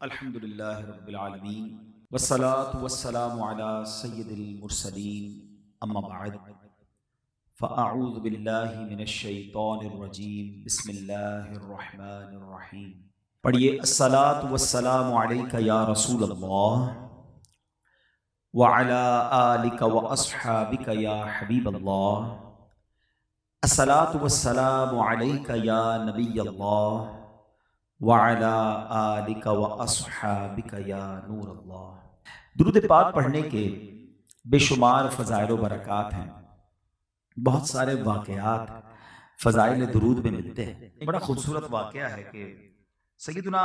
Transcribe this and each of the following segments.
الحمد للہ رب العالمین والصلاة والسلام علی سید المرسلین اما بعد فاعوذ باللہ من الشیطان الرجیم بسم اللہ الرحمن الرحیم. پڑھیے الصلاة والسلام علیک یا رسول اللہ وعلی آلک واصحابک یا حبیب اللہ. الصلاة والسلام علیک یا نبی اللہ وَعَلَىٰ آلِكَ وَأَصْحَابِكَ يَا نور اللہ. درود پاک پڑھنے کے بے شمار فضائل و برکات ہیں. بہت سارے واقعات فضائل درود میں ملتے ہیں. بڑا خوبصورت واقعہ ہے کہ سیدنا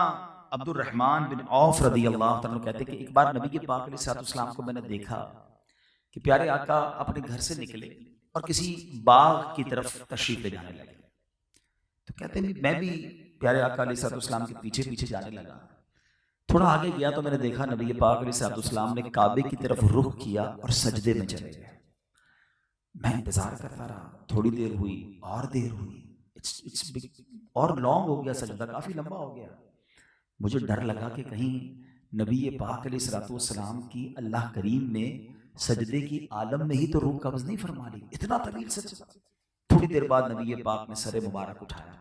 عبد الرحمن بن عوف رضی اللہ عنہ کہتے ہیں کہ ایک بار نبی پاک علیہ السلام کو میں نے دیکھا کہ پیارے آقا اپنے گھر سے نکلے اور کسی باغ کی طرف تشریف لے جانے لگے. تو کہتے ہیں میں بھی پیارے آقا علیہ السلام کے پیچھے پیچھے جانے لگا. تھوڑا آگے گیا تو میں نے دیکھا نبی پاک علیہ السلام نے کعبے کی طرف رخ کیا اور سجدے میں چلے گئے. میں انتظار کرتا رہا. تھوڑی دیر ہوئی اور دیر ہوئی اور لانگ ہو گیا سجدہ, کافی لمبا ہو گیا. مجھے ڈر لگا کہ کہیں نبی پاک علیہ السلام کی اللہ کریم نے سجدے کی عالم میں ہی تو روح قبض نہیں فرما لی. اتنا طویل سجدہ. تھوڑی دیر بعد نبی پاک نے سر مبارک اٹھایا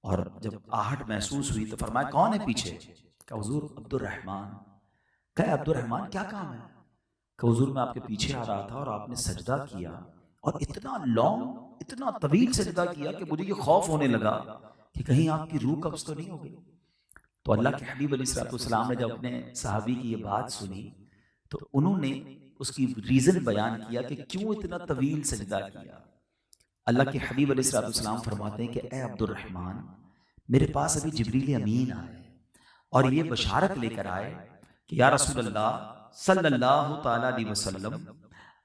اور جب آہٹ محسوس ہوئی تو فرمایا کون ہے پیچھے؟ کہ حضور عبد الرحمن. کہ عبد الرحمن کیا کام ہے؟ کہ حضور میں آپ کے پیچھے آ رہا تھا اور آپ نے سجدہ کیا اور اتنا لانگ اتنا طویل سجدہ کیا کہ مجھے یہ خوف ہونے لگا کہ کہیں آپ کی روح قبض تو نہیں ہو گئی. تو اللہ کے حبیب علیہ السلام نے جب اپنے صحابی کی یہ بات سنی تو انہوں نے اس کی ریزن بیان کیا کہ کیوں اتنا طویل سجدہ کیا. اللہ کے حبیب علیہ السلام فرماتے ہیں کہ اے عبد الرحمن, میرے پاس ابھی جبریل امین آئے اور یہ بشارت لے کر آئے کہ یا رسول اللہ صلی اللہ تعالی علیہ وسلم,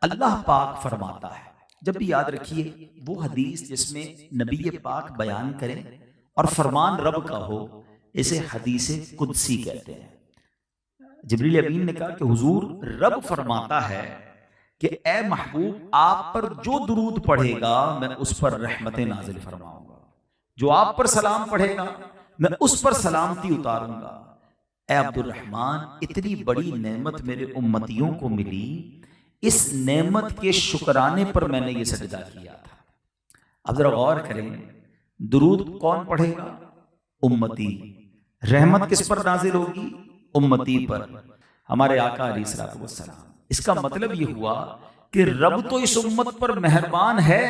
اللہ پاک فرماتا ہے. جب بھی یاد رکھیے وہ حدیث جس میں نبی پاک بیان کریں اور فرمان رب کا ہو اسے حدیث قدسی کہتے ہیں. جبریل امین نے کہا کہ حضور رب فرماتا ہے کہ اے محبوب آپ پر جو درود پڑھے گا میں اس پر رحمت نازل فرماؤں گا, جو آپ پر سلام پڑھے گا میں اس پر سلامتی اتاروں گا. اے عبد الرحمن, اتنی بڑی نعمت میرے امتیوں کو ملی, اس نعمت کے شکرانے پر میں نے یہ سجدہ کیا تھا. اب ذرا غور کریں, درود کون پڑھے گا؟ امتی. رحمت کس پر نازل ہوگی؟ امتی پر, ہمارے آقا علیہ السلام. اس کا مطلب یہ ہوا کہ رب تو اس امت پر مہربان ہے.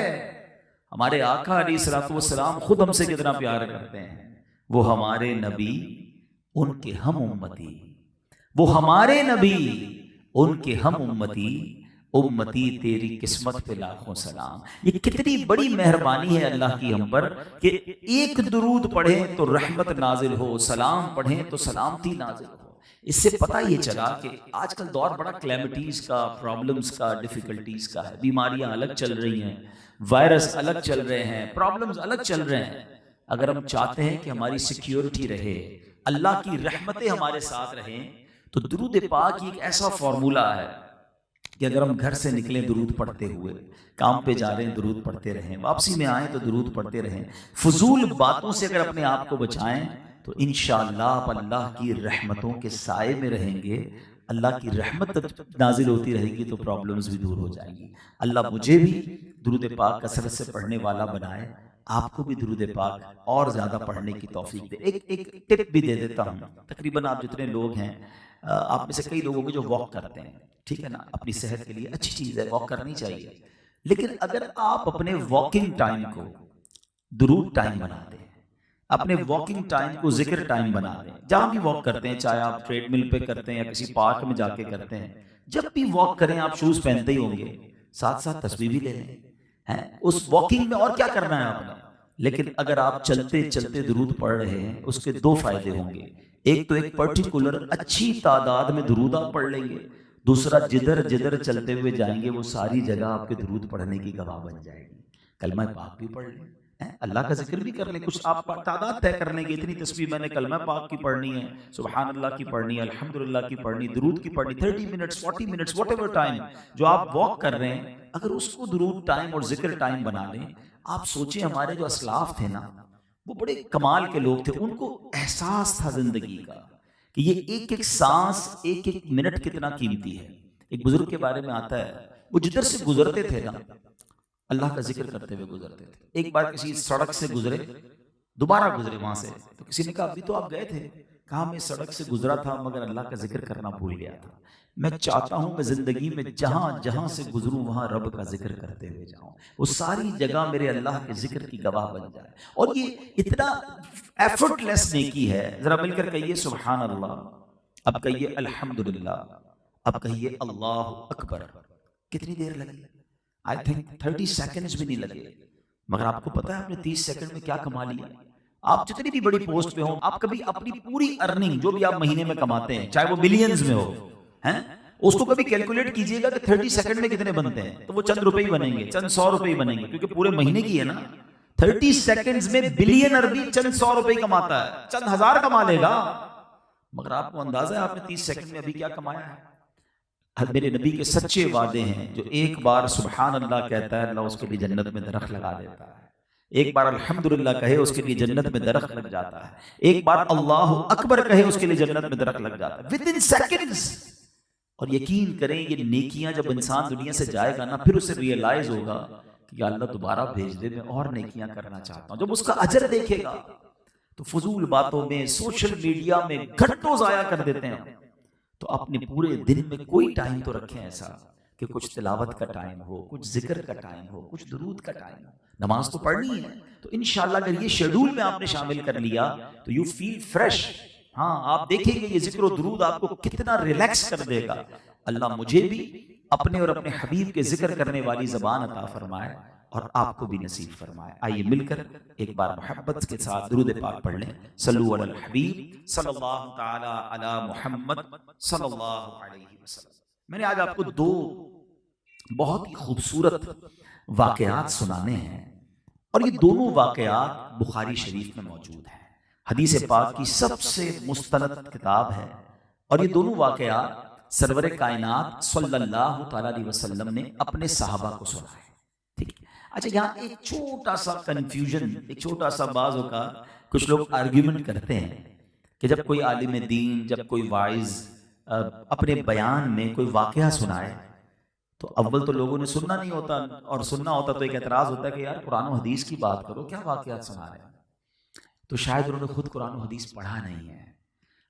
ہمارے آقا علیہ السلام خود ہم سے کتنا پیار کرتے ہیں. وہ ہمارے نبی ان کے ہم امتی, وہ ہمارے نبی ان کے ہم امتی. امتی تیری قسمت پہ لاکھوں سلام. یہ کتنی بڑی مہربانی ہے اللہ کی ہم پر کہ ایک درود پڑھیں تو رحمت نازل ہو, سلام پڑھیں تو سلامتی نازل ہو. اس سے پتہ یہ چلا کہ آج کل دور بڑا کلیمٹیز کا, پرابلمز کا, ڈیفیکلٹیز کا ہے. بیماریاں الگ چل رہی ہیں, وائرس الگ چل رہے ہیں, پرابلمز الگ چل رہے ہیں. اگر ہم چاہتے ہیں کہ ہماری سیکیورٹی رہے, اللہ کی رحمتیں ہمارے ساتھ رہیں, تو درود پاک ایک ایسا فارمولا ہے کہ اگر ہم گھر سے نکلیں درود پڑھتے ہوئے, کام پہ جا رہے ہیں درود پڑھتے رہیں, واپسی میں آئیں تو درود پڑھتے رہیں, فضول باتوں سے اگر اپنے آپ کو بچائیں تو انشاءاللہ آپ اللہ کی رحمتوں کے سائے میں رہیں گے. اللہ کی رحمت نازل ہوتی رہے گی تو پرابلمز بھی دور ہو جائیں گی. اللہ مجھے بھی درود پاک کثرت سے پڑھنے والا بنائے, آپ کو بھی درود پاک اور زیادہ پڑھنے کی توفیق دے. ایک ٹپ بھی دے دیتا ہوں. تقریباً آپ جتنے لوگ ہیں, آپ میں سے کئی لوگوں کو جو واک کرتے ہیں, ٹھیک ہے نا, اپنی صحت کے لیے اچھی چیز ہے, واک کرنی چاہیے. لیکن اگر آپ اپنے واکنگ ٹائم کو درود ٹائم بنا دیں, اپنے واکنگ ٹائم کو ذکر ٹائم بنا دیں, جہاں بھی واک کرتے ہیں, چاہے آپ ٹریڈ مل پہ کرتے ہیں یا کسی پارک میں جا کے کرتے ہیں, جب بھی واک کریں آپ شوز پہنتے ہی ہوں گے, ساتھ ساتھ تسبیح بھی لے لیں. اس واکنگ میں اور کیا کرنا ہے آپ نے. لیکن اگر آپ چلتے چلتے درود پڑھ رہے ہیں, اس کے دو فائدے ہوں گے. ایک تو ایک پرٹیکولر اچھی تعداد میں درود آپ پڑھ لیں گے, دوسرا جدھر جدھر چلتے ہوئے جائیں گے وہ ساری جگہ آپ کے درود پڑھنے کی گواہ بن جائے گی. کلمہ پاک بھی پڑھ لیں, اللہ کا ذکر بھی کر لیں, کچھ آپ تعداد طے کر لیں گے, اتنی تسبیح میں نے کلمہ پاک کی پڑھنی ہے, سبحان اللہ کی پڑھنی ہے, الحمدللہ کی پڑھنی, درود کی پڑھنی, 30 minutes 40 minutes what ever time جو آپ واک کر رہے ہیں, اگر اس کو درود ٹائم اور ذکر ٹائم بنا لیں. آپ سوچیں ہمارے جو اسلاف تھے نا, وہ بڑے کمال کے لوگ تھے, ان کو احساس تھا زندگی کا کہ یہ ایک ایک سانس، ایک ایک منٹ کتنا قیمتی ہے۔ ایک بزرگ کے بارے میں آتا ہے، وہ جدھر سے گزرتے تھے نا اللہ کا ذکر کرتے ہوئے گزرتے تھے۔ ایک بار کسی سڑک سے گزرے، دوبارہ گزرے وہاں سے، تو کسی نے کہا ابھی تو آپ گئے تھے، کہا میں سڑک سے گزرا تھا مگر اللہ کا ذکر کرنا بھول گیا تھا۔ میں چاہتا ہوں کہ زندگی میں جہاں جہاں سے گزروں وہاں رب کا ذکر کرتے ہوئے جاؤں، وہ ساری جگہ میرے اللہ کے ذکر کی گواہ بن جائے۔ اور یہ اتنا ایفرٹ لیس نیکی ہے، ذرا مل کر کہیے سبحان اللہ، اب کہیے الحمدللہ، اب کہیے اللہ اکبر۔ کتنی دیر لگی؟ آئی تھنک 30 سیکنڈز بھی نہیں لگے، مگر آپ کو پتا ہے آپ نے 30 سیکنڈ میں کیا کما لیا؟ آپ جتنی بھی بڑی پوسٹ پہ ہوں، آپ کبھی اپنی پوری ارننگ جو بھی آپ مہینے میں کماتے ہیں، چاہے وہ ملینز میں ہو، اس کو کبھی کیلکولیٹ کیجئے گا کہ 30 سیکنڈ میں کتنے بنتے ہیں، تو وہ چند روپے ہی بنیں گے، چند 100 روپے ہی بنیں گے، کیونکہ پورے مہینے کی ہے نا۔ 30 سیکنڈز میں بلینر بھی چند 100 روپے ہی کماتا ہے، چند ہزار کما لے گا، مگر آپ کو اندازہ ہے آپ نے 30 سیکنڈ میں ابھی کیا کمایا ہے؟ میرے نبی کے سچے وعدے ہیں، جو ایک بار سبحان اللہ کہتا ہے اللہ اس کے لیے جنت میں درخت لگا دیتا ہے، ایک بار الحمدللہ کہے اس کے لیے جنت میں درخت لگ جاتا ہے، ایک بار اللہ اکبر کہے اس کے لیے جنت میں درخت لگ جاتا ہے within seconds۔ اور یقین کریں یہ نیکیاں جب انسان دنیا سے جائے گا نا، پھر اسے ریئلائز ہوگا کہ یا اللہ دوبارہ بھیج دے، میں اور نیکیاں کرنا چاہتا ہوں۔ جب اس کا اجر دیکھے گا تو فضول باتوں میں، سوشل میڈیا میں گھنٹوں ضائع کر دیتے ہیں۔ تو اپنے پورے دن میں کوئی ٹائم تو رکھیں ایسا کہ کچھ تلاوت کا ٹائم ہو، کچھ ذکر کا ٹائم ہو، کچھ درود کا ٹائم ہو۔ نماز تو پڑھنی ہے، تو انشاءاللہ اگر یہ شیڈول میں آپ نے شامل کر لیا تو یو فیل فریش۔ ہاں آپ دیکھیں گے یہ ذکر و درود آپ کو کتنا ریلیکس کر دے گا۔ اللہ مجھے بھی اپنے اور اپنے حبیب کے ذکر کرنے والی زبان عطا فرمائے اور آپ کو بھی نصیب فرمائے۔ آئیے مل کر ایک بار محبت کے ساتھ درود پاک پڑھ لیں۔ صلو علی الحبیب صلی اللہ تعالی علی محمد صلی اللہ علیہ وسلم۔ میں نے آج آپ کو دو بہت ہی خوبصورت واقعات سنانے ہیں، اور یہ دونوں واقعات بخاری شریف میں موجود ہیں، حدیث پاک کی سب سے مستند کتاب ہے، اور یہ دونوں واقعات سرور کائنات صلی اللہ تعالی علیہ وسلم نے اپنے صحابہ کو سنائے۔ ٹھیک ہے، اچھا یہاں ایک چھوٹا سا کنفیوژن، ایک چھوٹا سا بعضوں کا کچھ لوگ آرگیومنٹ کرتے ہیں کہ جب کوئی عالم دین، جب کوئی واعظ اپنے بیان میں کوئی واقعہ سنائے تو اول تو لوگوں نے سننا نہیں ہوتا، اور سننا ہوتا تو ایک اعتراض ہوتا ہے کہ یار قرآن و حدیث کی بات کرو، کیا واقعات سنا رہے ہیں؟ تو شاید انہوں نے خود قرآن و حدیث پڑھا نہیں ہے،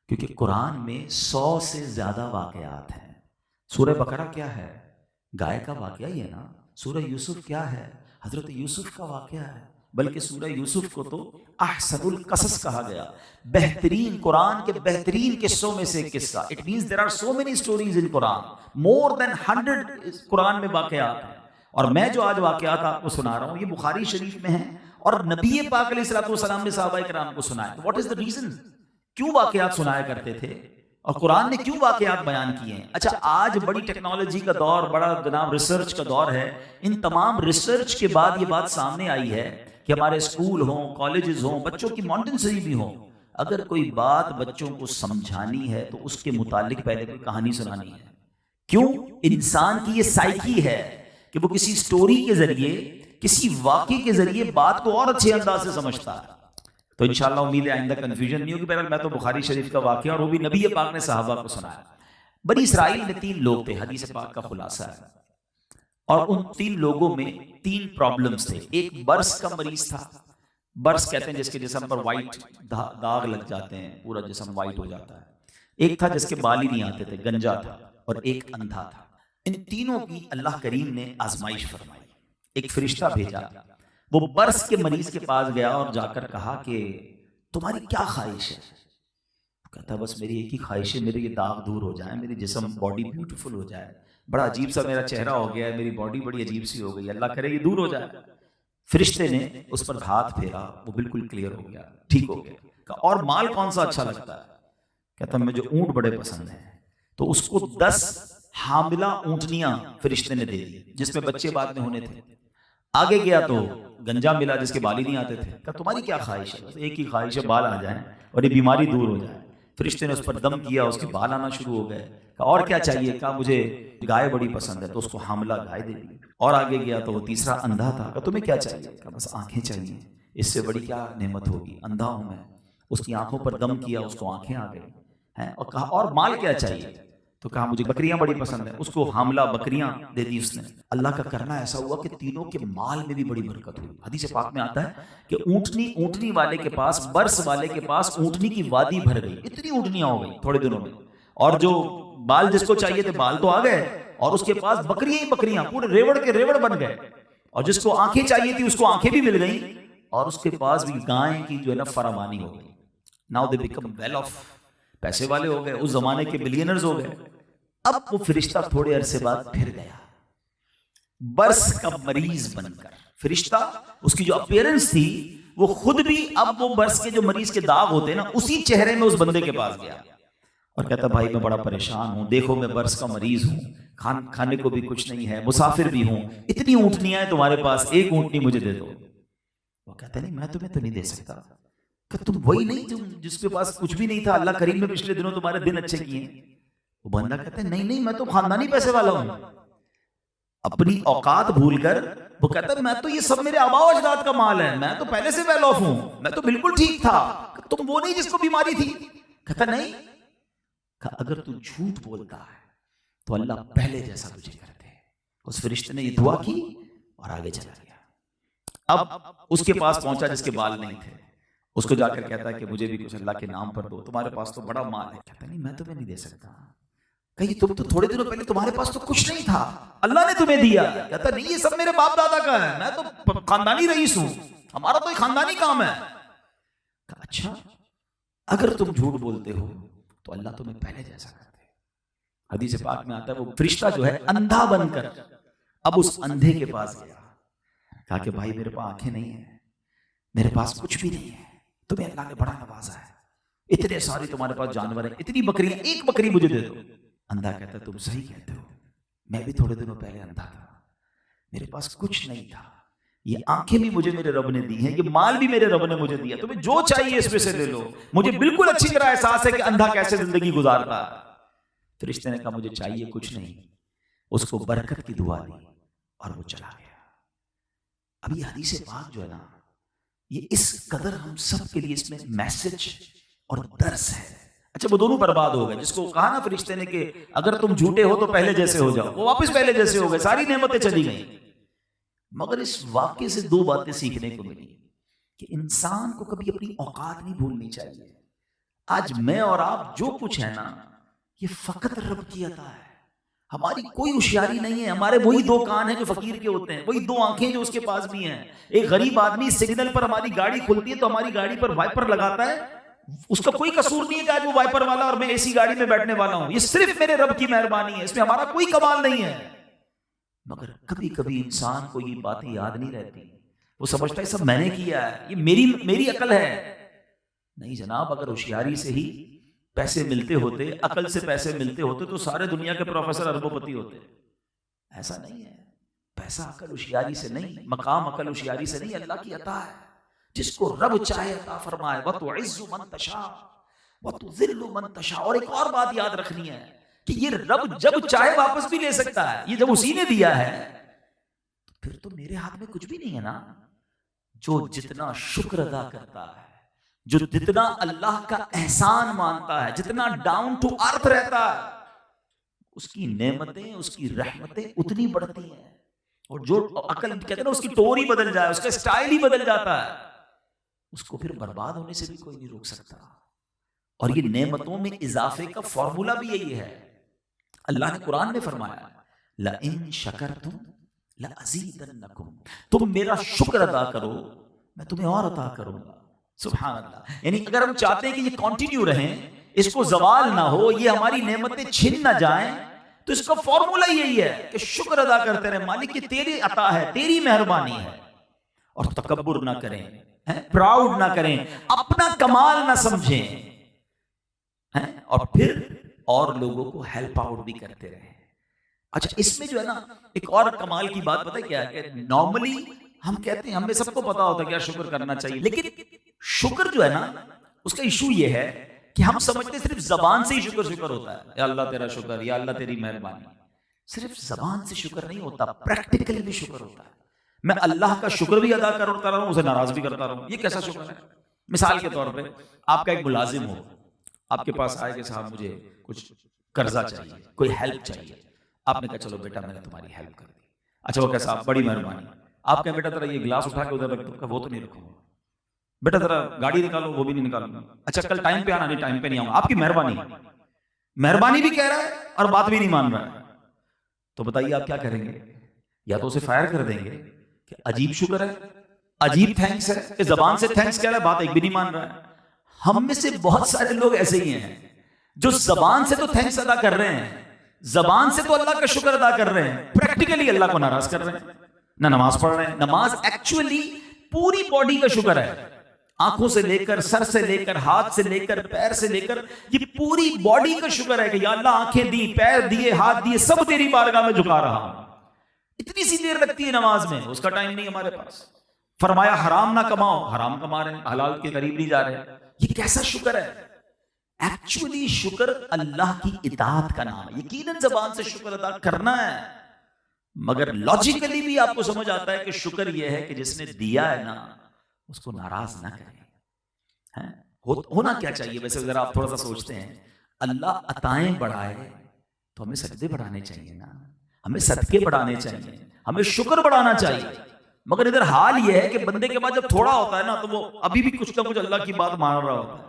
کیونکہ قرآن میں 100 سے زیادہ واقعات ہیں۔ سورہ بقرہ کیا ہے؟ گائے کا واقعہ ہی ہے نا۔ سورہ یوسف کیا ہے؟ حضرت یوسف کا واقعہ ہے، بلکہ سورہ یوسف کو تو احسن القصص کہا گیا، بہترین، قرآن کے بہترین قصوں میں سے ایک قصہ۔ It means there are so many stories in Quran, more than 100 قرآن میں واقعات ہیں، اور میں جو آج واقعات آپ کو سنا رہا ہوں یہ بخاری شریف میں ہیں، اور نبی پاک علیہ الصلوۃ والسلام نے صحابہ کرام کو سنائے۔ What is the reason؟ کیوں واقعات سنایا کرتے تھے اور قرآن نے کیوں واقعات بیان کیے ہیں؟ اچھا آج بڑی ٹیکنالوجی کا دور، بڑا جناب ریسرچ کا دور ہے، ان تمام ریسرچ کے بعد یہ بات سامنے آئی ہے کہ ہمارے اسکول ہوں، کالجز ہوں، بچوں کی مانٹنسری بھی ہوں، اگر کوئی بات بچوں کو سمجھانی ہے تو اس کے متعلق پہلے کوئی کہانی سنانی ہے۔ کیوں؟ انسان کی یہ سائیکی ہے کہ وہ کسی سٹوری کے ذریعے، کسی واقعے کے ذریعے بات کو اور اچھے انداز سے سمجھتا ہے۔ تو انشاءاللہ امید ہے آئندہ کنفیوژن نہیں ہوگی۔ بہرحال میں تو بخاری شریف کا واقعہ، اور وہ بھی نبی پاک نے صحابہ کو سنایا۔ بنی اسرائیل میں 3 لوگ تھے، حدیث پاک کا خلاصہ ہے، اور ان 3 لوگوں میں 3 پرابلمز تھے۔ ایک برس کا مریض تھا، برس کہتے ہیں جس کے جسم پر وائٹ داغ لگ جاتے ہیں، پورا جسم وائٹ ہو جاتا ہے۔ ایک تھا جس کے بال ہی نہیں آتے تھے، گنجا تھا، اور ایک اندھا تھا۔ ان تینوں کی اللہ کریم نے آزمائش فرمائی، ایک فرشتہ بھیجا، وہ برس کے مریض کے پاس گیا اور جا کر کہا کہ تمہاری کیا خواہش ہے؟ کہتا بس میری ایک ہی خواہش ہے، میرے یہ داغ دور ہو جائے، میری جسم باڈی بیوٹیفل ہو جائے، بڑا عجیب سا میرا چہرہ ہو گیا ہے، میری باڈی بڑی عجیب سی ہو گئی، اللہ کرے یہ دور ہو جائے۔ فرشتے نے اس پر ہاتھ پھیرا، وہ بالکل کلیئر ہو گیا، ٹھیک ہو گیا۔ کہا اور مال کون سا اچھا لگتا ہے؟ کہتا مجھے اونٹ بڑے پسند ہیں۔ تو اس کو 10 حاملہ اونٹنیاں فرشتے نے دے دی جس میں بچے بعد میں ہونے تھے۔ آگے گیا تو گنجا ملا جس کے بال ہی نہیں آتے تھے۔ کہا تمہاری کیا خواہش ہے؟ بس ایک ہی خواہش ہے، بال آ جائیں اور یہ بیماری دور ہو جائے۔ فرشتے نے اس پر دم کیا، اس کے بال آنا شروع ہو گئے۔ کہا اور کیا چاہیے؟ کہا مجھے گائے بڑی پسند ہے، تو اس کو حاملہ گائے دے دی۔ اور آگے گیا تو وہ تیسرا اندھا تھا۔ کہا تمہیں کیا چاہیے؟ کہا بس آنکھیں چاہیے، اس سے بڑی کیا نعمت ہوگی، اندھا ہوں میں۔ اس کی آنکھوں پر دم کیا، اس کو آنکھیں آ گئی۔ ہیں، اور کہا اور مال کیا چاہیے؟ تو کہا مجھے بکریاں بڑی پسند ہیں. اس کو حاملہ بکریاں دے دی اس نے. اللہ کا کرنا ایسا ہوا کہ تینوں کے مال میں بھی بڑی برکت ہوئی. حدیث پاک میں آتا ہے کہ اونٹنی والے کے پاس، برس والے کے پاس اونٹنی کی وادی بھر گئی. اتنی اونٹنیاں ہو گئی تھوڑے دنوں میں. اور جو بال جس کو چاہیے تھے بال تو آ گئے، اور اس کے پاس بکریاں ہی بکریاں، پورے ریوڑ کے ریوڑ بن گئے. اور جس کو آنکھیں چاہیے تھی اس کو آنکھیں بھی مل گئیں، اور اس کے پاس بھی گائیں کی جو ہے نا فراوانی ہو گئی. Now they become well off, پیسے والے ہو گئے، اس زمانے کے بلینرز ہو گئے. اب وہ فرشتہ تھوڑے عرصے بعد پھر گیا، برس کا مریض بن کر. فرشتہ اس کی جو اپیرنس تھی وہ خود بھی، اب وہ برس کے جو مریض کے داغ ہوتے ہیں نا، اسی چہرے میں اس بندے کے پاس گیا اور کہتا بھائی میں بڑا پریشان ہوں، دیکھو میں برس کا مریض ہوں، کھانے کو بھی کچھ نہیں ہے، مسافر بھی ہوں، اتنی اونٹنیاں ہیں تمہارے پاس، ایک اونٹنی مجھے دے دو. وہ کہتا نہیں میں تمہیں تو نہیں دے سکتا. کہ تم وہی نہیں جس کے پاس کچھ بھی نہیں تھا، اللہ کریم نے پچھلے دنوں تمہارے دن اچھے کیے ہیں. وہ بندہ کہتا ہے نہیں میں تو خاندانی پیسے والا ہوں. اپنی اوقات بھول کر وہ کہتا ہے میں تو یہ سب میرے آباء و اجداد کا مال ہے، میں تو پہلے سے ویل آف ہوں، میں تو بالکل ٹھیک تھا. تم وہ نہیں جس کو بیماری تھی؟ کہتا نہیں. اگر تو جھوٹ بولتا ہے تو اللہ پہلے جیسا تجھے کر دے. اس فرشتے نے یہ دعا کی اور آگے چلا گیا. اب اس کے پاس پہنچا جس کے بال نہیں تھے. اس کو جا کر کہتا ہے کہ مجھے بھی کچھ اللہ کے نام پر دو، تمہارے پاس تو بڑا مال ہے. کہتا نہیں میں تمہیں نہیں دے سکتا. کہ تم تو تھوڑے دنوں پہلے تمہارے پاس تو کچھ نہیں تھا، اللہ نے تمہیں دیا. کہتا نہیں یہ سب میرے باپ دادا کا ہے، میں تو خاندانی رئیس ہوں، ہمارا تو ایک خاندانی کام ہے. اچھا اگر تم جھوٹ بولتے ہو تو اللہ تمہیں پہلے جیسا کر دے. حدیث پاک میں آتا ہے وہ فرشتہ جو ہے اندھا بن کر اب اس اندھے کے پاس گیا. کہا کہ بھائی میرے پاس آنکھیں نہیں ہیں، میرے پاس کچھ بھی نہیں ہے، تمہیں اللہ نے بڑا نوازا ہے، اتنے سارے تمہارے پاس جانور ہیں، اتنی بکریاں، ایک بکری مجھے دے دو. اندھا کہتا ہے تم صحیح کہتے ہو، میں بھی تھوڑے دنوں پہلے اندھا تھا، میرے پاس کچھ نہیں تھا، یہ آنکھیں بھی مجھے میرے رب نے دی ہیں، یہ مال بھی میرے رب نے مجھے دیا، تمہیں جو چاہیے اس میں سے لے لو، مجھے بالکل اچھی طرح احساس ہے کہ اندھا کیسے زندگی گزارتا ہے. فرشتے نے کہا مجھے چاہیے کچھ نہیں. اس کو برکت کی دعا دی اور وہ چلا گیا. اب یہ حدیث پاک جو ہے نا، یہ اس قدر ہم سب کے لیے اس میں میسج اور درس ہے. اچھا وہ دونوں برباد ہو گئے. جس کو کہا نا فرشتے نے کہ اگر تم جھوٹے ہو تو پہلے جیسے ہو جاؤ، وہ واپس پہلے جیسے ہو گئے، ساری نعمتیں چلی گئیں. مگر اس واقعے سے دو باتیں سیکھنے کو ملی کہ انسان کو کبھی اپنی اوقات نہیں بھولنی چاہیے. آج میں اور آپ جو کچھ ہے نا، یہ فقط رب کی عطا ہے، ہماری کوئی ہوشیاری نہیں ہے. ہمارے وہی دو کان ہیں جو فقیر کے ہوتے ہیں، وہی دو آنکھیں جو اس کے پاس بھی ہیں. ایک غریب آدمی سگنل پر ہماری گاڑی کھلتی ہے تو ہماری گاڑی پر وائپر لگاتا ہے، اس کا کوئی قصور نہیں ہے کہ آج وہ وائپر والا اور میں اے سی گاڑی میں بیٹھنے والا ہوں. یہ صرف میرے رب کی مہربانی ہے، اس میں ہمارا کوئی کمال نہیں ہے. مگر کبھی کبھی انسان کو یہ باتیں یاد نہیں رہتی، وہ سمجھتا ہے سب میں نے کیا ہے، یہ میری عقل ہے. نہیں جناب، اگر ہوشیاری سے ہی پیسے ملتے ہوتے، عقل سے پیسے ملتے ہوتے تو سارے دنیا کے پروفیسر اربوں پتی ہوتے. ایسا نہیں ہے. پیسہ عقل ہوشیاری سے نہیں، مقام عقل ہوشیاری سے نہیں، اللہ کی عطا ہے. جس کو رب چاہے عطا فرمائے. وَتُعِزُّ مَن تَشَاءُ وَتُذِلُّ مَن تَشَاءُ. اور ایک اور بات یاد رکھنی ہے کہ یہ رب جب چاہے واپس بھی لے سکتا ہے. یہ جب اسی نے دیا ہے تو پھر تو میرے ہاتھ میں کچھ بھی نہیں ہے نا. جو جتنا شکر ادا کرتا ہے، جو جتنا اللہ کا احسان مانتا ہے، جتنا ڈاؤن ٹو ارتھ رہتا ہے، اس کی نعمتیں، اس کی رحمتیں اتنی بڑھتی ہیں. اور جو عقل کہتے ہیں نا اس کی ٹور ہی بدل جائے، اس کا سٹائل ہی بدل جاتا ہے، اس کو پھر برباد ہونے سے بھی کوئی نہیں روک سکتا. اور یہ نعمتوں میں اضافے کا فارمولا بھی یہی ہے. اللہ نے قرآن میں فرمایا لَإِن شَكَرْتُمْ لَأَزِيدَنَّكُمْ. تم میرا شکر ادا کرو میں تمہیں اور عطا کروں گا. سبحان اللہ. یعنی اگر ہم چاہتے ہیں کہ یہ کنٹینیو رہیں، اس کو زوال نہ ہو، یہ ہماری نعمتیں چھن نہ جائیں، تو اس کا فارمولا یہی ہے کہ شکر ادا کرتے رہیں. مالک یہ تیری عطا ہے، تیری مہربانی ہے. اور تکبر نہ کریں، پراؤڈ نہ کریں، اپنا کمال نہ سمجھیں، اور پھر اور لوگوں کو ہیلپ آؤٹ بھی کرتے رہیں. اچھا اس میں جو ہے نا ایک اور کمال کی بات پتہ کیا ہے کہ نارملی ہم کہتے ہیں، ہمیں سب کو پتا ہوتا ہے کیا شکر کرنا چاہیے، لیکن شکر جو ہے نا اس کا ایشو یہ ہے کہ ہم سمجھتے ہیں صرف زبان سے ہی شکر ہوتا ہے. یا اللہ تیرا شکر، یا اللہ تیری مہربانی. صرف زبان سے شکر نہیں ہوتا، پریکٹیکلی بھی شکر ہوتا ہے. میں اللہ کا شکر بھی ادا کرتا رہا ہوں، اسے ناراض بھی کرتا رہا ہوں. یہ کیسا شکر ہے؟ مثال کے طور پہ آپ کا ایک ملازم ہو، آپ کے پاس آئے کہ صاحب مجھے کچھ قرضہ چاہیے، کوئی ہیلپ چاہیے، آپ نے کہا چلو بیٹا میں نے تمہاری ہیلپ کر دی. اچھا وہ کہا صاحب بڑی مہربانی. آپ کہیں بیٹا ذرا یہ گلاس اٹھا کے ادھر رکھ دو. وہ تو نہیں رکھوں گا. بیٹا ذرا گاڑی نکالو، وہ بھی نہیں نکالوں گا. اچھا کل ٹائم پہ آنا. نہیں ٹائم پہ نہیں آؤں. آپ کی مہربانی. مہربانی بھی کہہ رہا ہے اور بات بھی نہیں مان رہا ہے. تو بتائیے آپ کیا کریں گے؟ یا تو اسے فائر کر دیں گے کہ عجیب شکر ہے، عجیب تھینکس ہے کہ زبان سے تھینکس کہہ رہا ہے، بات ایک بھی نہیں مان رہا ہے. ہم میں سے بہت سارے لوگ ایسے ہی ہیں جو زبان سے تو تھینکس ادا کر رہے ہیں، زبان سے تو اللہ کا شکر ادا کر رہے ہیں، پریکٹیکلی اللہ کو ناراض کر رہے ہیں. نہ نماز پڑھ رہے ہیں. نماز ایکچولی پوری باڈی کا شکر ہے، آنکھوں سے لے کر، سر سے لے کر، ہاتھ سے لے کر، پیر سے لے کر، یہ پوری باڈی کا شکر ہے کہ یا اللہ آنکھیں دی، پیر دیے، ہاتھ دیے، سب تیری بارگاہ میں جھکا رہا ہوں. اتنی سی دیر لگتی ہے نماز میں، اس کا ٹائم نہیں ہمارے پاس. فرمایا حرام نہ کماؤ، حرام کما رہے ہیں، حلال کے قریب نہیں جا رہے. یہ کیسا شکر ہے؟ ایکچولی شکر اللہ کی اطاعت کا نام ہے. یقیناً زبان سے شکر ادا کرنا ہے، مگر لاجیکلی بھی آپ کو سمجھ آتا ہے کہ شکر یہ ہے کہ جس نے دیا ہے نا اس کو ناراض نہ کریں. ہونا کیا چاہیے ویسے ذرا آپ تھوڑا سا سوچتے ہیں؟ اللہ عطائیں بڑھائے تو ہمیں سجدے بڑھانے چاہیے نا، ہمیں صدقے بڑھانے چاہیے، ہمیں شکر بڑھانا چاہیے. مگر ادھر حال یہ ہے کہ بندے کے بعد جب تھوڑا ہوتا ہے نا تو وہ ابھی بھی کچھ نہ کچھ اللہ کی بات مان رہا ہوتا ہے.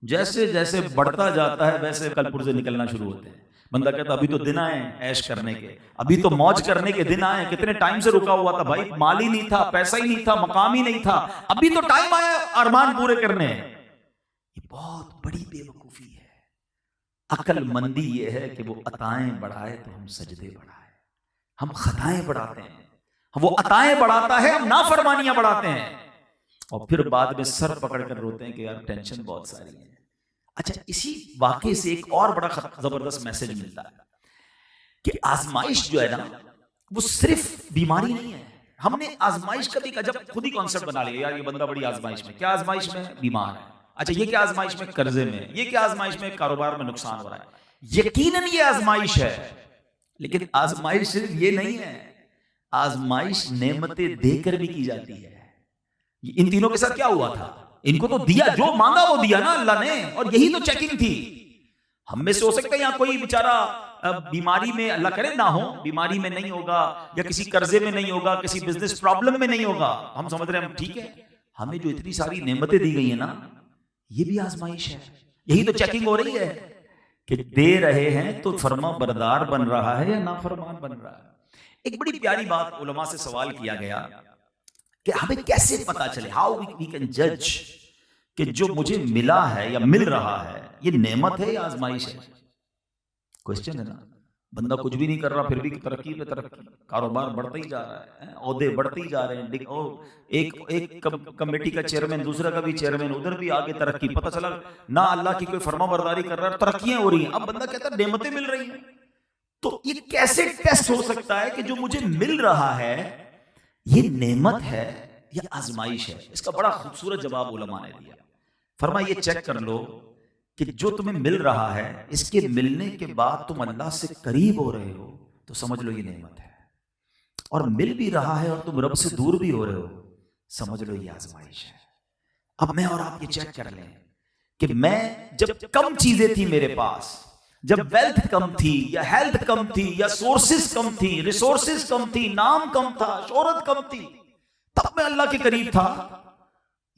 جیسے جیسے بڑھتا جاتا ہے ویسے کل پرزے نکلنا شروع ہوتے ہیں. بندہ کہتا ابھی تو دن آئے عیش کرنے کے، ابھی تو موج کرنے کے دن آئے. کتنے ٹائم سے رکا ہوا تھا بھائی، مال ہی نہیں تھا، پیسہ ہی نہیں تھا، مقام ہی نہیں تھا، ابھی تو ٹائم آیا ارمان پورے کرنے. یہ بہت بڑی بے وقوفی ہے. عقل مندی یہ ہے کہ وہ عطائیں بڑھائے تو ہم سجدے بڑھائے. ہم خطائیں بڑھاتے ہیں، وہ عطائیں بڑھاتا ہے، ہم نافرمانیاں بڑھاتے ہیں، اور پھر بعد میں سر پکڑ کر روتے ہیں کہ یار ٹینشن بہت ساری ہے. اچھا اسی واقعے سے ایک اور بڑا زبردست میسج ملتا ہے کہ آزمائش جو ہے نا وہ صرف بیماری نہیں ہے. ہم نے آزمائش کبھی کا جب خود ہی کانسیپٹ بنا لیا یار یہ بندہ بڑی آزمائش میں. کیا آزمائش میں؟ بیمار ہے. اچھا یہ کیا آزمائش میں؟ قرضے میں. یہ کیا آزمائش میں؟ کاروبار میں نقصان ہو رہا ہے. یقیناً یہ آزمائش ہے، لیکن آزمائش صرف یہ نہیں ہے، آزمائش نعمتیں دے کر بھی کی جاتی ہے. ان تینوں کے ساتھ کیا ہوا تھا؟ ان کو تو دیا، جو مانگا وہ دیا نا اللہ نے، اور یہی تو چیکنگ تھی. ہم میں سے ہو سکتا ہے یہاں کوئی بیچارہ بیماری میں، اللہ کرے نہ ہو، بیماری میں نہیں ہوگا، یا کسی قرضے میں نہیں ہوگا، کسی بزنس پرابلم میں نہیں ہوگا. ہم سمجھ رہے ہیں ہم ٹھیک ہے. ہمیں جو اتنی ساری نعمتیں دی گئی ہیں نا یہ بھی آزمائش ہے. یہی تو چیکنگ ہو رہی ہے کہ دے رہے ہیں تو فرما بردار بن رہا ہے یا نافرمان بن رہا ہے. ایک بڑی پیاری بات علماء سے سوال کیا گیا کہ ہمیں کیسے پتا چلے، ہاؤ وی کین جج کہ جو مجھے ملا ہے یا مل رہا ہے یہ نعمت ہے یا آزمائش ہے. کوشچن ہے نا. بندہ کچھ بھی نہیں کر رہا پھر بھی ترقی پہ ترقی، کاروبار بڑھتا ہی جا رہا ہے، عہدے بڑھتے ہی جا رہے ہیں، ایک کمیٹی کا چیئرمین دوسرا کا بھی چیئرمین، ادھر بھی آگے ترقی. پتہ چلا نہ اللہ کی کوئی فرما برداری کر رہا ہے، ترقیاں ہو رہی ہیں. اب بندہ کہتا ہے نعمتیں مل رہی ہیں. تو یہ کیسے ٹیسٹ ہو سکتا ہے کہ جو مجھے مل رہا ہے یہ نعمت ہے یا آزمائش ہے؟ اس کا بڑا خوبصورت جواب علماء نے دیا. فرمایا یہ چیک کر لو کہ جو تمہیں مل رہا ہے اس کے ملنے کے بعد تم اللہ سے قریب ہو رہے ہو تو سمجھ لو یہ نعمت ہے، اور مل بھی رہا ہے اور تم رب سے دور بھی ہو رہے ہو سمجھ لو یہ آزمائش ہے. اب میں اور آپ یہ چیک کر لیں کہ میں جب کم چیزیں تھی میرے پاس، جب ویلتھ کم تھی یا ہیلتھ کم تھی یا سورسز کم تھی، ریسورسز کم تھی، نام کم تھا، شہرت کم تھی، تب میں اللہ کے قریب تھا،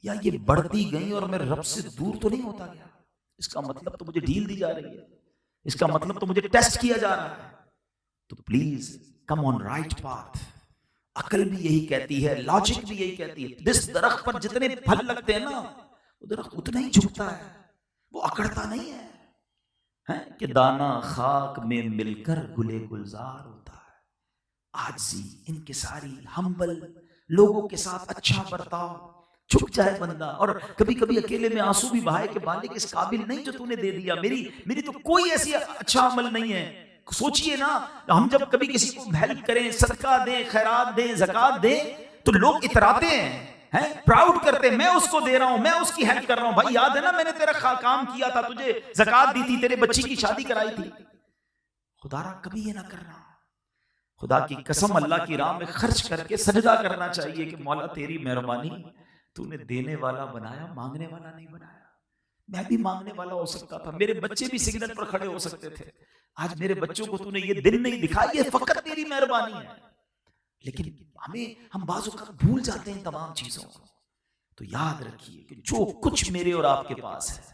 یا یہ بڑھتی گئی اور میں رب سے دور تو نہیں ہوتا گیا؟ اس کا مطلب تو مجھے ڈھیل دی جا رہی ہے، اس کا مطلب تو مجھے ٹیسٹ کیا جا رہا ہے. تو please come on right path. عقل بھی یہی کہتی ہے، لاجک بھی یہی کہتی ہے. جس درخت پر جتنے پھل لگتے ہیں نا وہ درخت اتنا ہی جھکتا ہے، وہ اکڑتا نہیں ہے کہ دانا خاک میں مل کر گلے گلزار ہوتا ہے. عاجزی، انکساری، ہمبل، لوگوں کے ساتھ اچھا برتاؤ، چھپ جائے بندہ. اور کبھی کبھی اکیلے میں آنسو بھی بہائے کہ مالک اس قابل نہیں جو تو نے دے دیا، میری تو کوئی ایسی اچھا عمل نہیں ہے. سوچئے نا ہم جب کبھی کسی کو ہیلپ کریں، صدقہ دیں، خیرات دیں، زکوٰۃ دیں تو لوگ اتراتے ہیں، پراؤڈ کرتے ہیں، میں اس کو دے رہا ہوں، میں اس کی ہیلپ کر رہا ہوں. بھائی یاد ہے نا میں نے تیرا کام کیا تھا، تجھے زکوٰۃ دی تھی، تیرے بچی کی شادی کرائی تھی. خدا را کبھی یہ نہ کرنا. خدا کی قسم اللہ کی راہ میں خرچ کر کے سجدہ کرنا چاہیے کہ مولا تیری مہربانی، تو نے دینے والا بنایا، مانگنے والا نہیں بنایا. میں بھی مانگنے والا ہو سکتا تھا، میرے بچے بھی سگنل پر کھڑے ہو سکتے تھے، آج میرے بچوں کو تو نے یہ دن نہیں دکھائی، یہ فقط تیری مہربانی ہے. لیکن ہم بعض اوقات بھول جاتے ہیں تمام چیزوں کو. تو یاد رکھیے کہ جو کچھ میرے اور آپ کے پاس ہے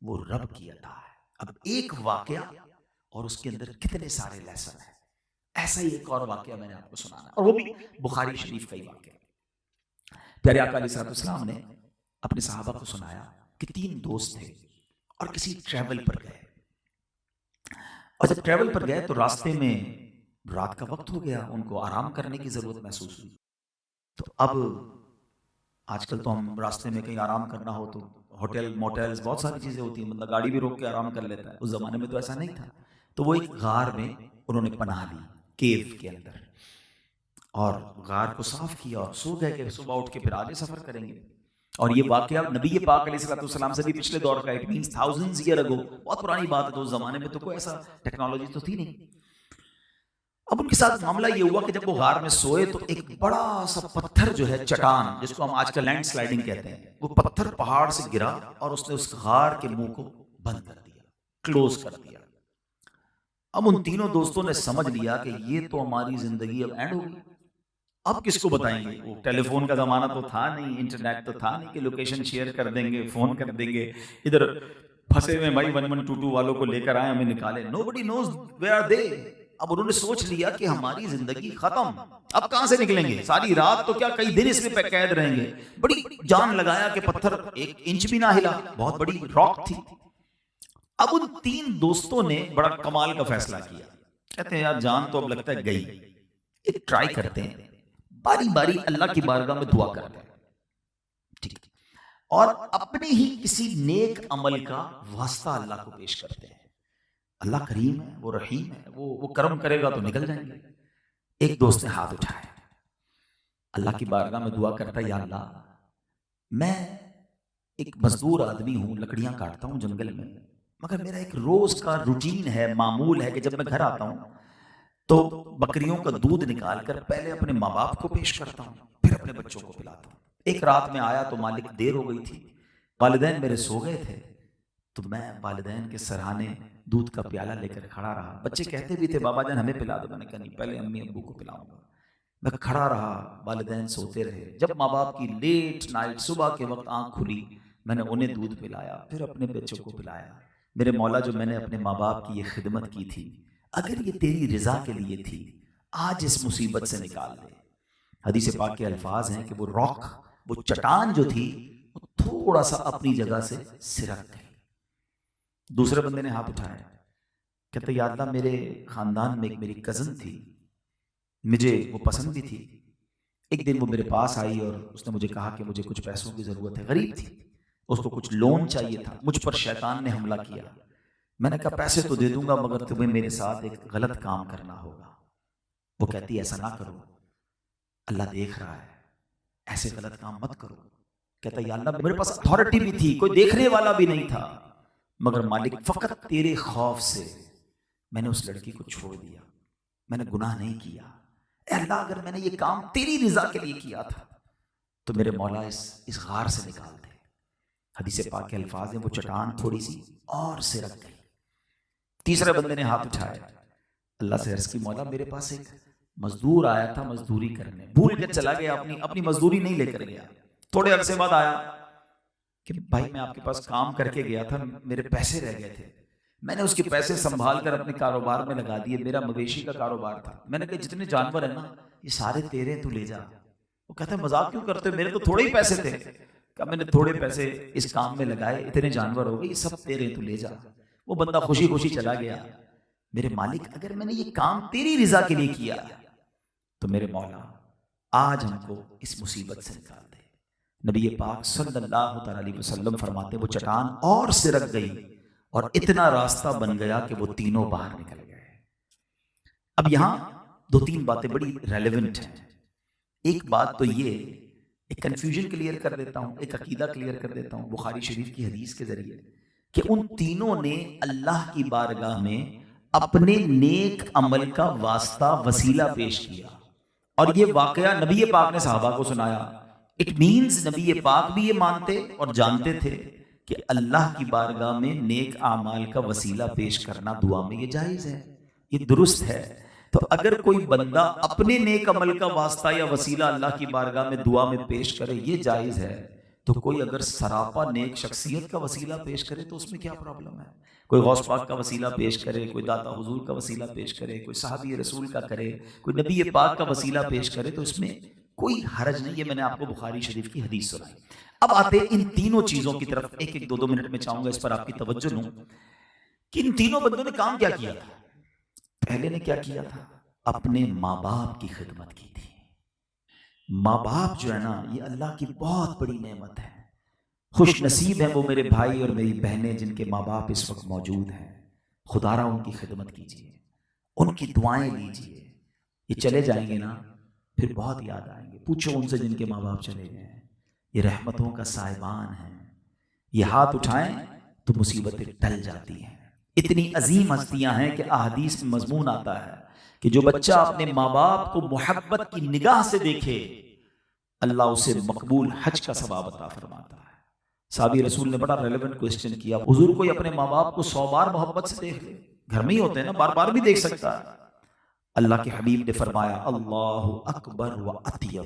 وہ رب کی عطا ہے. اب ایک واقعہ اور اس کے اندر کتنے سارے لیسن ہیں. ایسا ہی ایک اور واقعہ میں نے آپ کو سنانا، اور وہ بھی بخاری شریف کا ہی واقعہ. پیارے آقا علیہ السلام نے اپنے صحابہ کو سنایا کہ 3 دوست تھے اور کسی ٹریول پر گئے، اور جب ٹریول پر گئے تو راستے میں رات کا وقت ہو گیا، ان کو آرام کرنے کی ضرورت محسوس ہوئی. تو اب آج کل تو ہم راستے میں کہیں آرام کرنا ہو تو ہوٹل موٹلز بہت ساری چیزیں ہوتی ہیں، بندہ گاڑی بھی روک کے آرام کر لیتا ہے. اس زمانے میں تو ایسا نہیں تھا. تو وہ ایک غار میں انہوں نے پناہ لی، کیو کے اندر، اور غار کو صاف کیا اور سو گئے کہ صبح اٹھ کے پھر آگے سفر کریں گے. اور یہ واقعہ نبی پاک علیہ السلام سے بھی پچھلے دور کا، it means thousands year ago، بہت پرانی بات ہے. تو اس زمانے میں تو کوئی ایسا ٹیکنالوجی تو تھی نہیں. اب ان کے ساتھ معاملہ یہ ہوا کہ جب وہ غار میں سوئے تو ایک بڑا سا پتھر جو ہے، چٹان جس کو ہم آج کل لینڈ سلائڈنگ کہتے ہیں، وہ پتھر پہاڑ سے گرا اور اس نے اس غار کے منہ کو بند کر دیا، کلوز کر دیا. اب ان تینوں دوستوں نے سمجھ لیا کہ یہ تو ہماری زندگی اب اینڈ ہوگی. اب کس کو بتائیں گے؟ وہ ٹیلی فون کا زمانہ تو تھا نہیں، انٹرنیٹ تو تھا نہیں کہ لوکیشن شیئر کر دیں گے، فون کر دیں گے ادھر پھنسے ہوئے بھائی 1122 والوں کو لے کر آئے ہمیں نکالے. nobody knows where are they. اب انہوں نے سوچ لیا کہ ہماری زندگی ختم، اب کہاں سے نکلیں گے؟ ساری رات تو کیا کئی دن اس میں قید رہیں گے. بڑی جان لگایا کہ پتھر 1 انچ بھی نہ ہلا، بہت بڑی راک تھی. اب ان 3 دوستوں نے بڑا کمال کا فیصلہ کیا. کہتے ہیں یار جان تو اب لگتا ہے گئی، ایک ٹرائی کرتے ہیں، باری باری اللہ کی بارگاہ میں دعا کرتے ہیں، ٹھیک، اور اپنے ہی کسی نیک عمل کا واسطہ اللہ کو پیش کرتے ہیں. اللہ کریم ہے، وہ رحیم ہے، وہ کرم کرے گا تو نکل جائیں گے. ایک دوست نے ہاتھ اٹھایا، اللہ کی بارگاہ میں دعا کرتا ہے، یا اللہ میں ایک مزدور آدمی ہوں، لکڑیاں کاٹتا ہوں جنگل میں، مگر میرا ایک روز کا روٹین ہے، معمول ہے کہ جب میں گھر آتا ہوں تو بکریوں کا دودھ نکال کر پہلے اپنے ماں باپ کو پیش کرتا ہوں، پھر اپنے بچوں کو پلاتا ہوں. ایک رات میں آیا تو مالک دیر ہو گئی تھی، والدین میرے سو گئے تھے، تو میں والدین کے سرہانے دودھ کا پیالہ لے کر کھڑا رہا. بچے کہتے بھی تھے بابا جان ہمیں پلا دو، میں نے کہا نہیں، پہلے امی ابو کو پلاؤں گا. میں کھڑا رہا، والدین سوتے رہے. جب ماں باپ کی لیٹ نائٹ صبح کے وقت آنکھ کھلی، میں نے انہیں دودھ پلایا، پھر اپنے بچوں کو پلایا. میرے مولا جو میں نے اپنے ماں باپ کی یہ خدمت کی تھی، اگر یہ تیری رضا کے لیے تھی، آج اس مصیبت سے نکال دے. حدیث پاک کے الفاظ ہیں کہ وہ راک، وہ چٹان جو تھی، وہ تھوڑا سا اپنی جگہ سے سرک گئی. دوسرے بندے نے ہاتھ اٹھایا، کہتے یا اللہ میرے خاندان میں ایک میری کزن تھی، مجھے وہ پسند بھی تھی. ایک دن وہ میرے پاس آئی اور اس نے مجھے کہا کہ مجھے کچھ پیسوں کی ضرورت ہے. غریب تھی، اس کو کچھ لون چاہیے تھا. مجھ پر شیطان نے حملہ کیا. میں نے کہا پیسے تو دے دوں گا مگر تمہیں میرے ساتھ ایک غلط کام کرنا ہوگا. وہ کہتی ایسا نہ کرو، اللہ دیکھ رہا ہے، ایسے غلط کام مت کرو. کہتا یا اللہ میرے پاس اتھارٹی بھی تھی، کوئی دیکھنے والا بھی نہیں تھا، مگر مالک فقط تیرے خوف سے میں نے اس لڑکی کو چھوڑ دیا، میں نے گناہ نہیں کیا. اے اللہ اگر میں نے یہ کام تیری رضا کے لیے کیا تھا تو میرے مولا اس غار سے نکال دے. حدیث پاک کے الفاظ ہیں وہ چٹان تھوڑی سی اور سرک گئی. تیسرے بندے نے ہاتھ اٹھایا، اللہ سے عرض کی مولا میرے پاس ایک مزدور آیا تھا مزدوری کرنے، بھول کے چلا گیا، اپنی مزدوری نہیں لے کر گیا. تھوڑے عرصے بعد آیا کہ بھائی میں آپ کے پاس کام کر کے گیا تھا، میرے پیسے رہ گئے تھے، میں نے اس کے پیسے سنبھال کر اپنے کاروبار میں لگا دیے. میرا مویشی کا کاروبار تھا. میں نے کہا جتنے جانور ہیں نا یہ سارے تیرے، تو لے جا. وہ کہتا ہے مذاق کیوں کرتے ہو، میرے تو تھوڑے ہی پیسے تھے. کہ میں نے تھوڑے پیسے اس کام میں لگائے، اتنے جانور ہو گئے، یہ سب تیرے، تو لے جا. وہ بندہ خوشی خوشی چلا گیا. میرے مالک اگر میں نے یہ کام تیری رضا کے لیے کیا تو میرے مولا آج ہم کو اس مصیبت سے نکال دے. نبی پاک صلی اللہ تعالی علیہ وسلم فرماتے وہ چٹان اور سرک گئی اور اتنا راستہ بن گیا کہ وہ تینوں باہر نکل گئے. اب یہاں 2-3 باتیں بڑی ریلیونٹ ہیں. ایک بات تو یہ، ایک کنفیوژن کلیئر کر دیتا ہوں، ایک عقیدہ کلیئر کر دیتا ہوں بخاری شریف کی حدیث کے ذریعے، کہ ان تینوں نے اللہ کی بارگاہ میں اپنے نیک عمل کا واسطہ وسیلہ پیش کیا. اور یہ واقعہ نبی پاک نے صحابہ کو سنایا. اٹ مینز نبی پاک بھی یہ مانتے اور جانتے تھے کہ اللہ کی بارگاہ میں نیک اعمال کا وسیلہ پیش کرنا دعا میں یہ جائز ہے، یہ درست ہے۔ تو اگر کوئی بندہ اپنے نیک عمل کا واسطہ یا وسیلہ اللہ کی بارگاہ میں دعا میں پیش کرے یہ جائز ہے، تو کوئی اگر سراپا نیک شخصیت کا وسیلہ پیش کرے تو اس میں کیا پرابلم ہے؟ کوئی غوث پاک کا وسیلہ پیش کرے، کوئی داتا حضور کا وسیلہ پیش کرے، کوئی صحابی رسول کا کرے، کوئی نبی پاک کا وسیلہ پیش کرے، تو اس میں کوئی حرج نہیں۔ یہ میں نے آپ کو بخاری شریف کی حدیث سنائی۔ اب آتے ان تینوں چیزوں کی طرف، ایک ایک دو دو منٹ میں چاہوں گا اس پر آپ کی توجہ لوں کہ ان تینوں بندوں نے کام کیا کیا تھا۔ پہلے نے کیا کیا تھا؟ اپنے ماں باپ کی خدمت کی تھی۔ ماں باپ جو ہے نا، یہ اللہ کی بہت بڑی نعمت ہے۔ خوش نصیب ہیں وہ میرے بھائی اور میری بہنیں جن کے ماں باپ اس وقت موجود ہیں۔ خدا را ان کی خدمت کیجیے، ان کی دعائیں لیجیے۔ یہ چلے جائیں گے نا پھر بہت یاد آئیں گے۔ پوچھو ان سے جن کے ماں باپ چلے گئے ہیں، یہ رحمتوں کا صاحبان ہیں، یہ ہاتھ اٹھائیں تو مصیبتیں ٹل جاتی ہیں۔ اتنی عظیم ہستیاں ہیں کہ احادیث میں مضمون آتا ہے کہ جو بچہ اپنے ماں باپ کو محبت کی نگاہ سے دیکھے اللہ اسے مقبول حج کا ثواب عطا فرماتا ہے۔ صحابی رسول نے بڑا ریلیونٹ کوسچن کیا، حضور کوئی اپنے ماں باپ کو 100 بار محبت سے دیکھ لے، گھر میں ہی ہوتے ہیں نا، بار بار بھی دیکھ سکتا ہے۔ اللہ کے حبیب نے فرمایا اللہ اکبر و اطیب،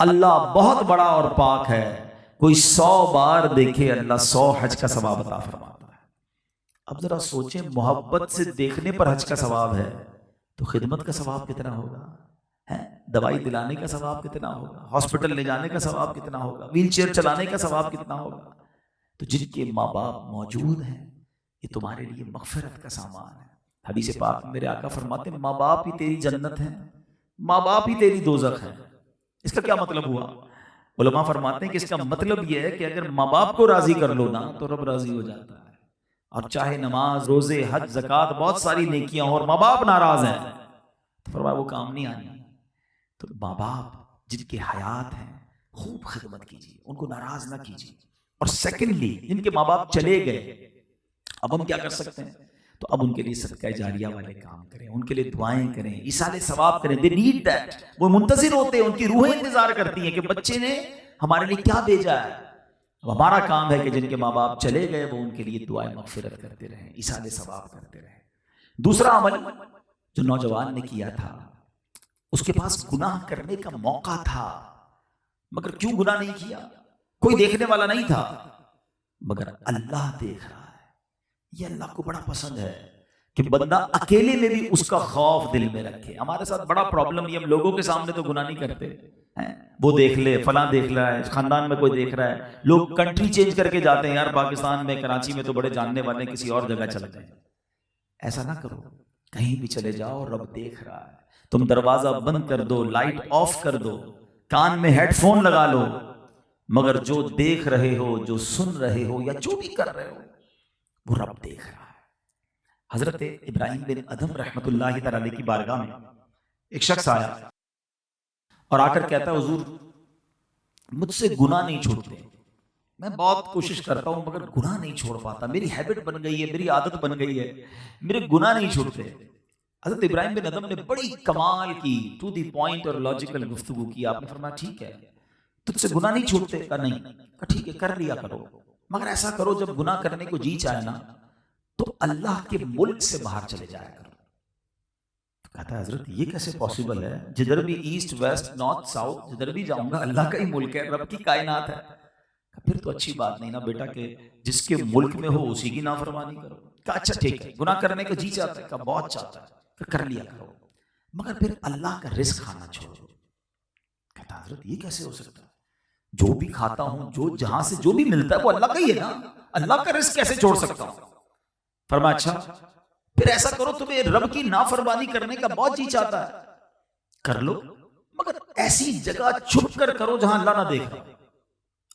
اللہ بہت بڑا اور پاک ہے، کوئی 100 بار دیکھے اللہ 100 حج کا ثواب عطا فرماتا ہے۔ اب ذرا سوچیں، محبت سے دیکھنے پر حج کا ثواب ہے تو خدمت کا ثواب کتنا ہوگا؟ دوائی دلانے کا ثواب کتنا ہوگا؟ ہاسپٹل لے جانے کا ثواب کتنا ہوگا؟ ویل چیئر چلانے کا ثواب کتنا ہوگا؟ تو جن کے ماں باپ موجود ہیں یہ تمہارے لیے مغفرت کا سامان ہے۔ حدیث پاک میں میرے آقا فرماتے ہیں ماں باپ ہی تیری جنت ہے، ماں باپ ہی تیری دوزخ ہے۔ اس کا کیا مطلب ہوا؟ علماء فرماتے ہیں کہ اس کا مطلب یہ ہے کہ اگر ماں باپ کو راضی کر لو نا تو رب راضی ہو جاتا ہے۔ اور چاہے نماز، روزے، حج، زکوٰۃ، بہت ساری نیکیاں اور ماں باپ ناراض ہیں تو فرمایا وہ کام نہیں آنی۔ تو ماں باپ جن کے حیات ہیں خوب خدمت کیجیے، ان کو ناراض نہ کیجیے۔ اور سیکنڈلی جن کے ماں باپ چلے گئے، اب ہم کیا کر سکتے ہیں؟ تو اب ان کے لیے صدقہ جاریہ والے کام کریں، ان کے لیے دعائیں کریں، ایصال ثواب کریں۔ they need that، وہ منتظر ہوتے ہیں، ان کی روحیں انتظار کرتی ہیں کہ بچے نے ہمارے لیے کیا بھیجا ہے۔ ہمارا کام ہے کہ جن کے ماں باپ چلے گئے وہ ان کے لیے دعائیں مغفرت کرتے رہیں، ایصال ثواب کرتے رہیں۔ دوسرا عمل جو نوجوان نے کیا تھا، اس کے پاس گناہ کرنے کا موقع تھا مگر کیوں گناہ نہیں کیا؟ کوئی دیکھنے والا نہیں تھا مگر اللہ دیکھ رہا ہے۔ یہ اللہ کو بڑا پسند ہے کہ بندہ اکیلے میں بھی اس کا خوف دل میں رکھے۔ ہمارے ساتھ بڑا پرابلم یہ، ہم لوگوں کے سامنے تو گناہ نہیں کرتے، وہ دیکھ لے، فلاں دیکھ رہا ہے، خاندان میں کوئی دیکھ رہا ہے، لوگ کنٹری چینج کر کے جاتے ہیں، یار پاکستان میں کراچی میں تو بڑے جاننے والے کسی اور جگہ چلے جائیں۔ ایسا نہ کرو، کہیں بھی چلے جاؤ رب دیکھ رہا ہے۔ تم دروازہ بند کر دو، لائٹ آف کر دو، کان میں ہیڈ فون لگا لو، مگر جو دیکھ رہے ہو، جو سن رہے ہو یا جو بھی کر رہے ہو وہ رب دیکھ رہا ہے۔ حضرت ابراہیم بن ادھم رحمت اللہ تعالی کی بارگاہ میں ایک شخص آیا اور آ کر کہتا ہے حضور مجھ سے گناہ نہیں چھوٹتے، میں بہت کوشش کرتا ہوں مگر گناہ نہیں چھوڑ پاتا، میری ہیبٹ بن گئی ہے، میری عادت بن گئی ہے، میرے گناہ نہیں چھوٹتے۔ حضرت ابراہیم بن ادھم نے بڑی کمال کی، ٹو دی پوائنٹ اور لاجیکل گفتگو کی۔ آپ نے فرمایا ٹھیک ہے تجھ سے گناہ نہیں چھوٹتے؟ کہا نہیں۔ کہا ٹھیک ہے کر لیا کرو، مگر ایسا کرو جب گناہ کرنے کو جی چاہے نا تو اللہ کے ملک سے باہر چلے جایا کرو۔ کہتا ہے حضرت یہ کیسے پاسبل ہے؟ جدھر بھی ایسٹ ویسٹ نارتھ ساؤتھ جدھر بھی جاؤں گا اللہ کا ہی ملک ہے، رب کی کائنات ہے۔ پھر تو اچھی بات نہیں نا بیٹا کہ جس کے ملک میں ہو اسی کی نافرمانی کرو۔ کہا اچھا ٹھیک ہے، گناہ کرنے کو جی چاہتا ہے؟ کہا بہت چاہتا ہے، کہ کر لیا کرو، مگر پھر اللہ کا رزق کھانا چھوڑو۔ کہتا حضرت یہ کیسے ہو سکتا ہے؟ جو بھی کھاتا ہوں، جو جہاں سے جو بھی ملتا ہے وہ اللہ کا ہی ہے نا، اللہ کا رزق کیسے چھوڑ سکتا ہوں؟ فرمایا اچھا پھر ایسا کرو تمہیں رب کی نافرمانی کرنے کا بہت جی چاہتا ہے، کر لو، مگر ایسی جگہ چھپ کر کرو جہاں اللہ نہ دیکھ رہا،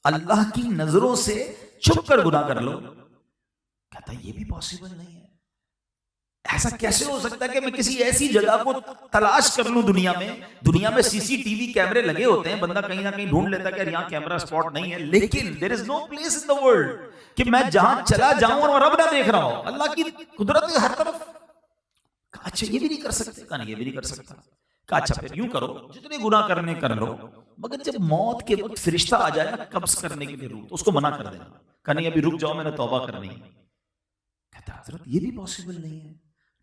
اللہ کی نظروں سے چھپ کر گناہ کر لو۔ کہتا یہ بھی پاسبل نہیں ہے، ایسا کیسے ہو سکتا ہے کہ میں کسی ایسی جگہ کو تلاش کر لوں دنیا میں سی سی ٹی وی کیمرے لگے ہوتے ہیں، بندہ کہیں نہ کہیں ڈھونڈ لیتا ہے کہ یہاں کیمرہ سپاٹ نہیں ہے، لیکن there is no place in the world کہ میں جہاں چلا جاؤں اور رب نہ دیکھ رہا ہوں، اللہ کی قدرت ہے ہر طرف۔ کہا اچھا یہ بھی نہیں کر سکتے؟ کہا نہیں یہ بھی نہیں کر سکتا۔ کہا اچھا پھر یوں کرو جتنے گناہ کرنے کر لو، مگر جب موت کے وقت فرشتہ آ جائے نا قبض کرنے کے لیے روح تو اس کو منع کر دینا۔ کہا نہیں ابھی رک جاؤ میں نے توبہ کرنی ہے. کہتا حضرت یہ بھی پاسبل نہیں ہے.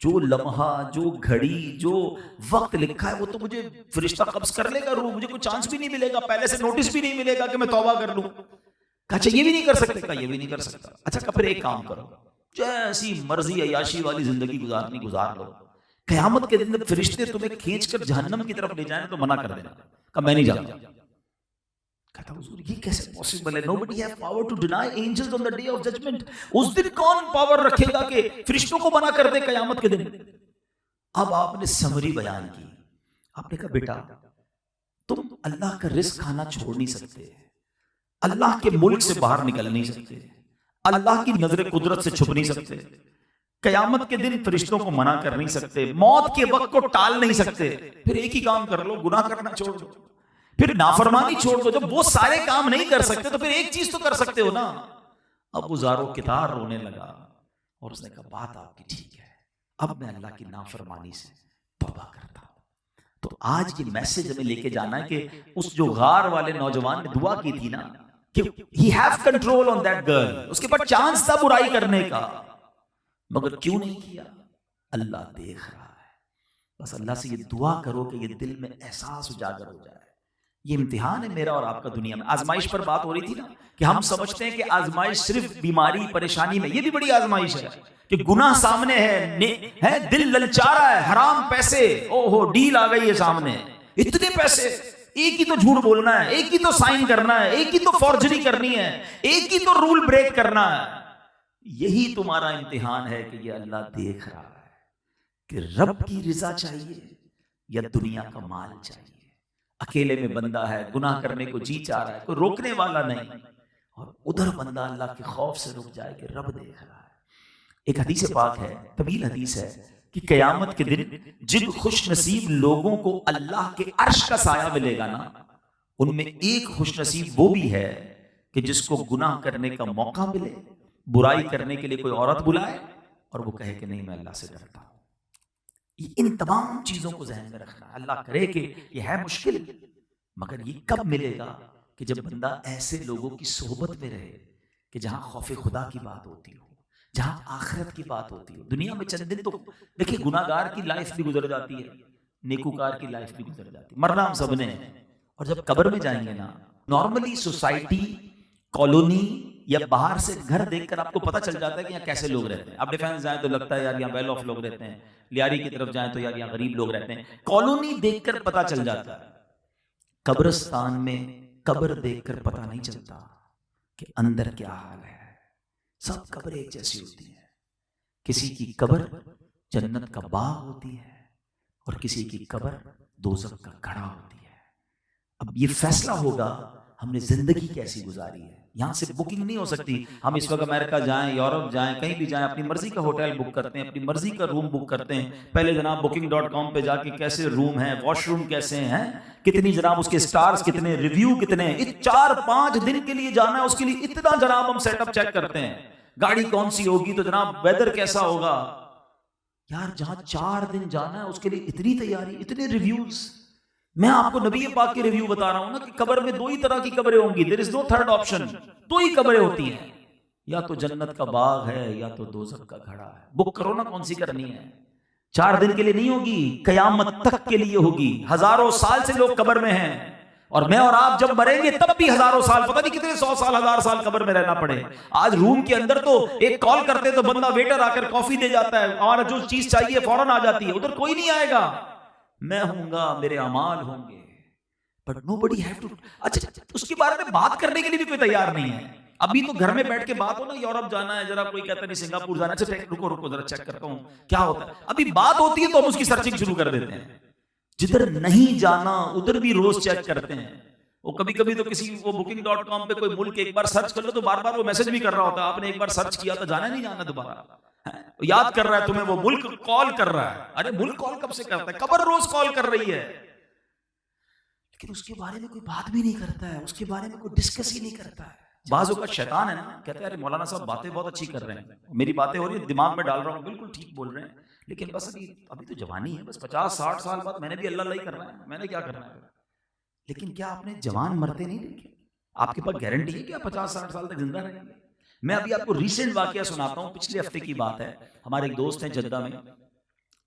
جو لمحہ، جو گھڑی، جو وقت لکھا ہے وہ تو مجھے فرشتہ قبض کر لے گا روح، مجھے کوئی چانس بھی نہیں ملے گا، پہلے سے نوٹس بھی نہیں ملے گا کہ میں توبہ کر لوں. کہا اچھا یہ بھی نہیں کر سکتے؟ کہا یہ بھی نہیں کر سکتا. اچھا پھر ایک کام کرو، جیسی مرضی عیاشی والی زندگی گزارنی گزار لو، قیامت کے دن فرشتے تمہیں کھینچ کر جہنم کی طرف لے جائیں تو منع کر دینا. کہا میں نہیں جاتا. کہتا حضور یہ کیسے پاسبل ہے؟ nobody have power to deny angels on the day of judgment. اس دن کون پاور رکھے گا کہ فرشتوں کو منع کر دے قیامت کے دن؟ اب آپ نے سمری بیان کی. آپ نے کہا بیٹا تم اللہ کا رزق کھانا چھوڑ نہیں سکتے، اللہ کے ملک سے باہر نکل نہیں سکتے، اللہ کی نظر قدرت سے چھپ نہیں سکتے، قیامت کے دن فرشتوں کو منع کر نہیں سکتے، موت کے وقت کو ٹال نہیں سکتے. پھر ایک ہی کام کر لو، گناہ کرنا چھوڑ دو، پھر نافرمانی چھوڑ دو. جب وہ سارے کام نہیں کر سکتے تو پھر ایک چیز تو کر سکتے ہو نا. اب وہ زارو کتار رونے لگا اور اس نے کہا بات آپ کی ٹھیک ہے، اب میں اللہ کی نافرمانی سے توبہ کرتا ہوں. تو آج یہ میسج ہمیں لے کے جانا ہے کہ اس جو غار والے نوجوان نے دعا کی تھی نا کہ he have control on that girl، اس کے پاس چانس تھا برائی کرنے کا، مگر کیوں نہیں کیا؟ اللہ دیکھ رہا ہے. بس اللہ سے یہ دعا کرو کہ یہ دل میں احساس اجاگر ہو جائے. یہ امتحان ہے میرا اور آپ کا دنیا میں. آزمائش پر بات ہو رہی تھی نا کہ ہم سمجھتے ہیں کہ آزمائش صرف بیماری پریشانی میں، یہ بھی بڑی آزمائش ہے کہ گناہ سامنے ہے، دل للچارا ہے، حرام پیسے، او ہو ڈیل آ گئی ہے سامنے، اتنے پیسے، ایک ہی تو جھوٹ بولنا ہے، ایک ہی تو سائن کرنا ہے، ایک ہی تو فورجری کرنی ہے، ایک ہی تو رول بریک کرنا ہے. یہی تمہارا امتحان ہے کہ یہ اللہ دیکھ رہا ہے کہ رب کی رضا چاہیے یا دنیا کا مال چاہیے. اکیلے میں بندہ ہے، گناہ کرنے کو جی چاہ رہا ہے، کوئی روکنے والا نہیں، اور ادھر بندہ اللہ کے خوف سے رک جائے کہ رب دیکھ رہا ہے. ایک حدیث پاک ہے، طویل حدیث ہے، کہ قیامت کے دن جن خوش نصیب لوگوں کو اللہ کے عرش کا سایہ ملے گا نا، ان میں ایک خوش نصیب وہ بھی ہے کہ جس کو گناہ کرنے کا موقع ملے، برائی کرنے کے لیے کوئی عورت بلائے اور وہ کہے کہ نہیں میں اللہ سے ڈرتا ہوں. ان تمام چیزوں کو ذہن میں رکھنا. اللہ کرے کہ یہ ہے مشکل، مگر یہ کب ملے گا کہ جب بندہ ایسے لوگوں کی صحبت میں رہے کہ جہاں خوف خدا کی بات ہوتی ہو، جہاں آخرت کی بات ہوتی ہو. دنیا میں چند دن تو دیکھیں گناہ گار کی لائف بھی گزر جاتی ہے، نیکوکار کی لائف بھی گزر جاتی ہے، مرنا ہم سب نے. اور جب قبر میں جائیں گے نا، نارملی سوسائٹی، کالونی یا باہر سے گھر دیکھ کر آپ کو پتہ چل جاتا ہے کہ یہاں کیسے لوگ رہتے ہیں. آپ ڈیفینس جائیں تو لگتا ہے یار یہاں ویل آف لوگ رہتے ہیں، لیاری کی طرف جائیں تو یار یہاں غریب لوگ رہتے ہیں. کالونی دیکھ کر پتہ چل جاتا ہے. قبرستان میں قبر دیکھ کر پتہ نہیں چلتا کہ اندر کیا حال ہے. سب قبریں ایک جیسی ہوتی ہیں. کسی کی قبر جنت کا باغ ہوتی ہے اور کسی کی قبر دوزخ کا گڑھا ہوتی ہے. اب یہ فیصلہ ہوگا ہم نے زندگی کیسی گزاری ہے. یہاں سے بکنگ نہیں ہو سکتی. ہم اس وقت امریکہ جائیں، یورپ جائیں، کہیں بھی جائیں، اپنی مرضی کا ہوٹل بک کرتے ہیں، اپنی مرضی کا روم بک کرتے ہیں. پہلے جناب booking.com پہ جا کے کیسے روم ہیں، واش روم کیسے ہیں، کتنی جناب اس کے سٹارز کتنے، ریویو کتنے، 4-5 دن کے لیے جانا ہے، اس کے لیے اتنا جناب ہم سیٹ اپ چیک کرتے ہیں. گاڑی کون سی ہوگی تو جناب ویدر کیسا ہوگا. یار جہاں 4 دن جانا ہے اس کے لیے اتنی تیاری، اتنے ریویوز. میں آپ کو نبی پاک کے ریویو بتا رہا ہوں نا کہ قبر میں 2 ہی طرح کی قبریں ہوں گی. there is no third option. 2 ہی قبریں ہوتی ہیں، یا تو جنت کا باغ ہے یا تو دوزخ کا گھڑا ہے. بک کرو نا کون سی کرنی ہے. 4 دن کے لیے نہیں ہوگی، قیامت تک کے لیے ہوگی. ہزاروں سال سے لوگ قبر میں ہیں، اور میں اور آپ جب مریں گے تب بھی ہزاروں سال، پتہ نہیں کتنے 100 سال 1000 سال قبر میں رہنا پڑے. آج روم کے اندر تو ایک کال کرتے تو بندہ ویٹر آ کر کافی دے جاتا ہے اور جو چیز چاہیے فوراً آ جاتی ہے. ادھر کوئی نہیں آئے گا. میں ہوں گا، میرے اعمال ہوں گے، بٹ nobody have to. اچھا اس کے بارے میں بات کرنے کے لیے بھی کوئی تیار نہیں ہے. ابھی تو گھر میں بیٹھ کے بات ہو نا، یورپ جانا ہے، ذرا کوئی کہتا ہے نہیں سنگاپور جانا ہے، اچھا رکو ذرا چیک کرتا ہوں کیا ہوتا ہے. ابھی بات ہوتی ہے تو ہم اس کی سرچنگ شروع کر دیتے ہیں. جدھر نہیں جانا ادھر بھی روز چیک کرتے ہیں. وہ کبھی کبھی تو کسی وہ booking.com پہ کوئی ملک ایک بار سرچ کر لو تو بار بار وہ میسج بھی کر رہا ہوتا ہے آپ نے ایک بار سرچ کیا تو جانا نہیں جانا دوبارہ. یاد کر رہا ہے تمہیں، وہ ملک کال کر رہا ہے. ارے ملک کال کب سے کرتا ہے؟ قبر روز کال کر رہی ہے، لیکن اس کے بارے میں کوئی بات بھی نہیں کرتا ہے، اس کے بارے میں کوئی ڈسکس ہی نہیں کرتا ہے. بعض اوقات شیطان ہے نا، کہتے ہیں ارے مولانا صاحب باتیں بہت اچھی کر رہے ہیں، میری باتیں ہو رہی ہیں، دماغ میں ڈال رہا ہوں، بالکل ٹھیک بول رہے ہیں، لیکن بس ابھی تو جوانی ہے، بس 50-60 سال بعد میں نے بھی اللہ اللہ ہی کرنا ہے، میں نے کیا کرنا ہے. لیکن کیا آپ نے جوان مرتے نہیں دیکھے؟ آپ کے پاس گارنٹی ہے کہ آپ 50-60 سال تک زندہ رہیں گے؟ میں ابھی آپ کو ریسنٹ واقعہ سناتا ہوں، پچھلے ہفتے کی بات ہے. ہمارے ایک دوست ہیں جدہ میں،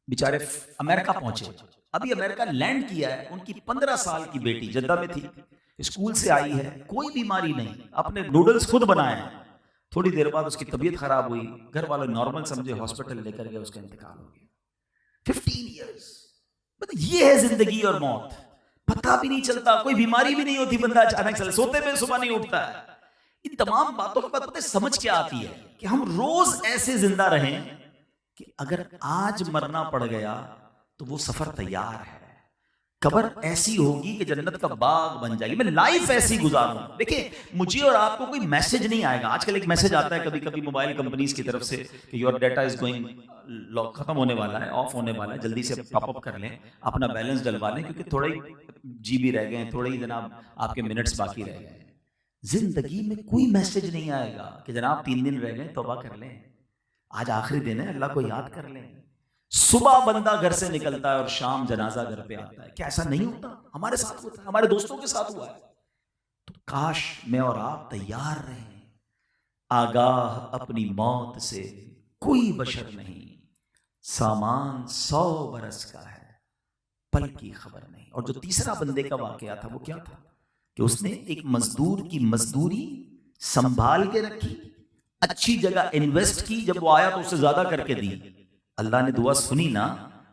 بیچارے امریکہ پہنچے، ابھی امریکہ لینڈ کیا ہے. ان کی 15 سال کی بیٹی جدہ میں تھی، اسکول سے آئی ہے، کوئی بیماری نہیں، اپنے نوڈلز خود بنائے ہیں. تھوڑی دیر بعد اس کی طبیعت خراب ہوئی، گھر والے نارمل سمجھے، ہاسپٹل لے کر گئے، اس کا انتقال ہو گیا. 15 ایئرس. یہ ہے زندگی اور موت، پتہ بھی نہیں چلتا، کوئی بیماری بھی نہیں ہوتی، بندہ اچانک سے سوتے میں صبح نہیں اٹھتا ہے. ان تمام باتوں کے بعد پتہ سمجھ کیا آتی ہے کہ ہم روز ایسے زندہ رہیں کہ اگر آج مرنا پڑ گیا تو وہ سفر تیار ہے. قبر ایسی ہوگی کہ جنت کا باغ بن جائے گی. میں لائف ایسی گزاروں. دیکھیں مجھے اور آپ کو کوئی میسج نہیں آئے گا. آج کل ایک میسج آتا ہے کبھی کبھی موبائل کمپنیز کی طرف سے کہ یور ڈیٹا از گوئنگ، ختم ہونے والا ہے، آف ہونے والا ہے، جلدی سے ٹاپ اپ کر لیں، اپنا بیلنس ڈلوا لیں، کیونکہ تھوڑے ہی جی بی رہ گئے ہیں، تھوڑے ہی جناب آپ کے منٹس باقی رہ گئے ہیں. زندگی میں کوئی میسج نہیں آئے گا کہ جناب 3 دن رہ گئے، توبہ کر لیں، آج آخری دن ہے، اللہ کو یاد کر لیں. صبح بندہ گھر سے نکلتا ہے اور شام جنازہ گھر پہ آتا ہے. کیا ایسا نہیں ہوتا؟ ہمارے ساتھ ہوتا ہے، ہمارے دوستوں کے ساتھ ہوا ہے. تو کاش میں اور آپ تیار رہیں. آگاہ اپنی موت سے کوئی بشر نہیں، سامان 100 برس کا ہے، پل کی خبر نہیں. اور جو تیسرا بندے کا واقعہ تھا وہ کیا تھا کہ اس نے ایک مزدور کی مزدوری سنبھال کے رکھی، اچھی جگہ انویسٹ کی، جب وہ آیا تو اسے زیادہ کر کے دی. اللہ نے دعا سنی نا،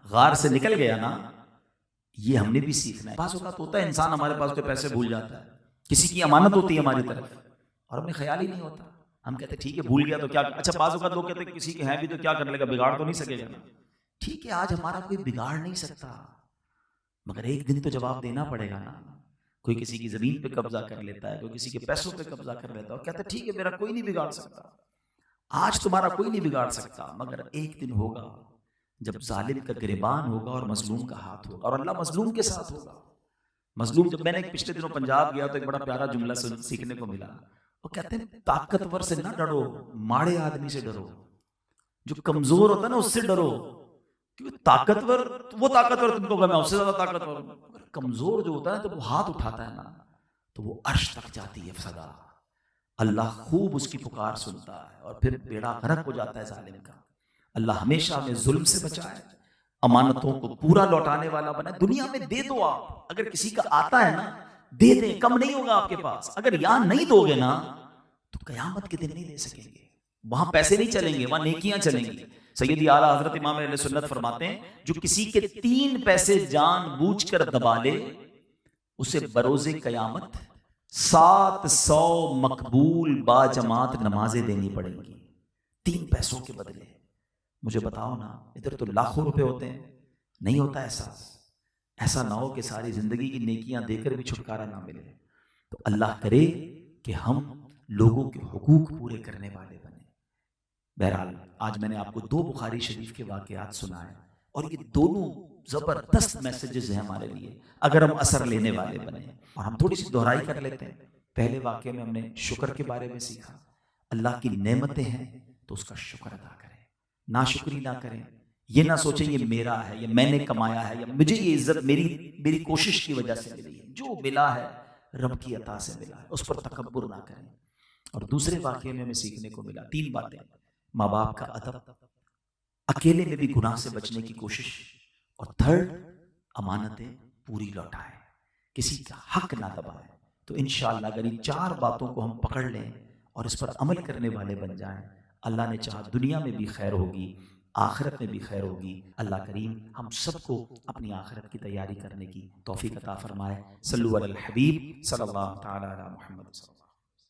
غار سے نکل گیا نا. یہ ہم نے بھی سیکھنا ہے. بعض اوقات ہوتا ہے انسان ہمارے پاس کوئی پیسے بھول جاتا ہے، کسی کی امانت ہوتی ہے ہماری طرف اور ہمیں خیال ہی نہیں ہوتا. ہم کہتے ہیں ٹھیک ہے بھول گیا تو کیا. اچھا بعض اوقات لوگ کہتے ہیں کسی کے ہیں بھی تو کیا کر لے گا، بگاڑ تو نہیں سکے گا. ٹھیک ہے آج ہمارا کوئی بگاڑ نہیں سکتا، مگر ایک دن تو جواب دینا پڑے گا نا. کوئی کسی کی زمین پہ قبضہ کر لیتا ہے، کوئی کسی کے پیسوں پہ قبضہ کر لیتا ہے اور کہتا ہے ٹھیک ہے میرا کوئی نہیں بگاڑ سکتا. آج تمہارا کوئی نہیں بگاڑ سکتا، مگر ایک دن ہوگا جب ظالم کا گریبان ہوگا اور مظلوم کا ہاتھ ہوگا، اور اللہ مظلوم کے ساتھ ہوگا. مظلوم جب میں نے پچھلے دنوں پنجاب گیا تو ایک بڑا پیارا جملہ سیکھنے کو ملا. وہ کہتے ہیں طاقتور سے نہ ڈرو، ماڑے آدمی سے ڈرو. جو کمزور ہوتا ہے نا اس سے ڈرو، کیونکہ طاقتور وہ طاقتور تم کو میں اس سے زیادہ طاقتور ہوں. کمزور جو ہوتا ہے تو وہ ہاتھ اٹھاتا ہے نا تو وہ عرش تک جاتی ہے صدا. اللہ خوب اس کی پکار سنتا ہے اور پھر بیڑا غرق ہو جاتا ہے ظالم کا. اللہ ہمیشہ ہمیں ظلم سے بچائے، امانتوں کو پورا لوٹانے والا بنائے. دنیا میں دے دو آپ، اگر کسی کا آتا ہے نا دے دیں، کم نہیں ہوگا آپ کے پاس. اگر یہاں نہیں دو گے نا تو قیامت کے دن نہیں دے سکیں گے. وہاں پیسے نہیں چلیں گے، وہاں نیکیاں چلیں گی. سیدی اعلیٰ حضرت امام اہل سنت فرماتے ہیں جو کسی کے 3 پیسے جان بوجھ کر دبا لے اسے بروز قیامت 700 مقبول با جماعت نمازیں دینی پڑیں گی 3 پیسوں کے بدلے. مجھے بتاؤ نا، ادھر تو لاکھوں روپے ہوتے ہیں، نہیں ہوتا احساس. ایسا نہ ہو کہ ساری زندگی کی نیکیاں دے کر بھی چھٹکارا نہ ملے. تو اللہ کرے کہ ہم لوگوں کے حقوق پورے کرنے والے بنیں. بہرحال آج میں نے آپ کو 2 بخاری شریف کے واقعات سنائے اور یہ دونوں زبردست میسیجز ہیں ہمارے لیے اگر ہم اثر لینے والے بنیں. اور ہم تھوڑی سی دہرائی کر لیتے ہیں. پہلے واقعے میں ہم نے شکر کے بارے میں سیکھا. اللہ کی نعمتیں ہیں تو اس کا شکر ادا کریں، ناشکری نہ کریں. یہ نہ سوچیں یہ میرا ہے یا میں نے کمایا ہے یا مجھے یہ عزت میری کوشش کی وجہ سے ملی ہے. جو ملا ہے رب کی عطا سے ملا ہے، اس پر تکبر نہ کریں. اور دوسرے واقعے میں ہمیں سیکھنے کو ملا 3 باتیں: ماں باپ کا ادب، اکیلے میں بھی گناہ سے بچنے کی کوشش، اور 3rd امانتیں پوری لوٹائیں، کسی کا حق نہ دبائیں. تو انشاءاللہ اگر ان 4 باتوں کو ہم پکڑ لیں اور اس پر عمل کرنے والے بن جائیں، اللہ نے چاہا دنیا میں بھی خیر ہوگی، آخرت میں بھی خیر ہوگی. اللہ کریم ہم سب کو اپنی آخرت کی تیاری کرنے کی توفیق عطا فرمائے. صلو علی الحبیب صلی اللہ تعالی علی محمد صلی اللہ.